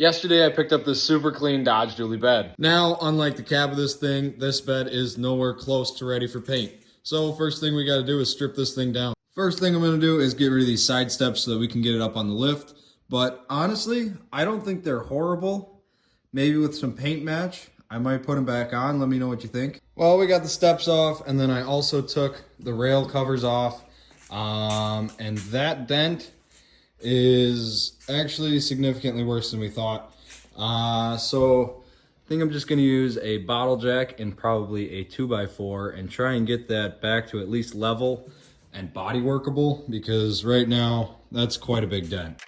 Yesterday I picked up this super clean Dodge dually bed. Now, unlike the cab of this thing, this bed is nowhere close to ready for paint. So first thing we gotta do is strip this thing down. First thing I'm gonna do is get rid of these side steps so that we can get it up on the lift. But honestly, I don't think they're horrible. Maybe with some paint match, I might put them back on. Let me know what you think. Well, we got the steps off, and then I also took the rail covers off. And that dent is actually significantly worse than we thought. So I think I'm just gonna use a bottle jack and probably a 2x4 and try and get that back to at least level and body workable, because right now that's quite a big dent.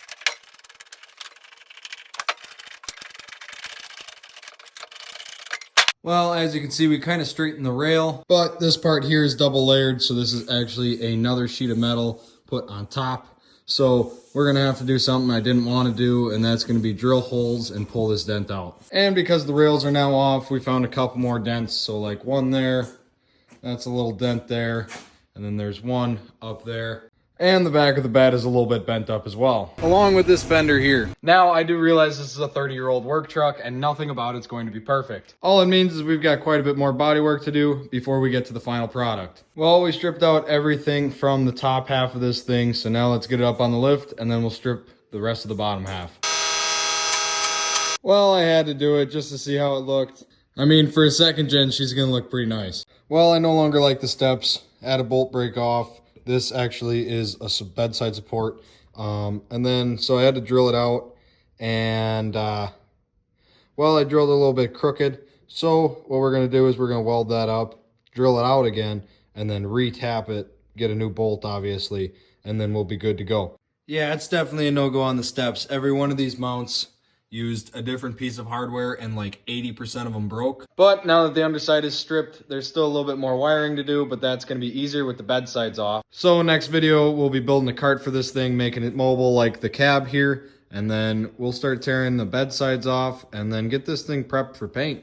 Well, as you can see, we kind of straightened the rail, but this part here is double layered, so this is actually another sheet of metal put on top. So we're gonna have to do something I didn't want to do, and that's gonna be drill holes and pull this dent out. And because the rails are now off, we found a couple more dents. So like one there, that's a little dent there, and then there's one up there. And the back of the bed is a little bit bent up as well, along with this fender here. Now, I do realize this is a 30-year-old work truck and nothing about it's going to be perfect. All it means is we've got quite a bit more body work to do before we get to the final product. Well, we stripped out everything from the top half of this thing, so now let's get it up on the lift and then we'll strip the rest of the bottom half. Well, I had to do it just to see how it looked. I mean, for a second gen, she's gonna look pretty nice. Well, I no longer like the steps. Add a bolt break off. This actually is a bedside support. And then, so I had to drill it out, and well, I drilled it a little bit crooked. So what we're gonna do is we're gonna weld that up, drill it out again, and then re-tap it, get a new bolt obviously, and then we'll be good to go. Yeah, it's definitely a no-go on the steps. Every one of these mounts used a different piece of hardware, and like 80% of them broke. But now that the underside is stripped, there's still a little bit more wiring to do, but that's gonna be easier with the bed sides off. So next video, we'll be building a cart for this thing, making it mobile like the cab here, and then we'll start tearing the bed sides off and then get this thing prepped for paint.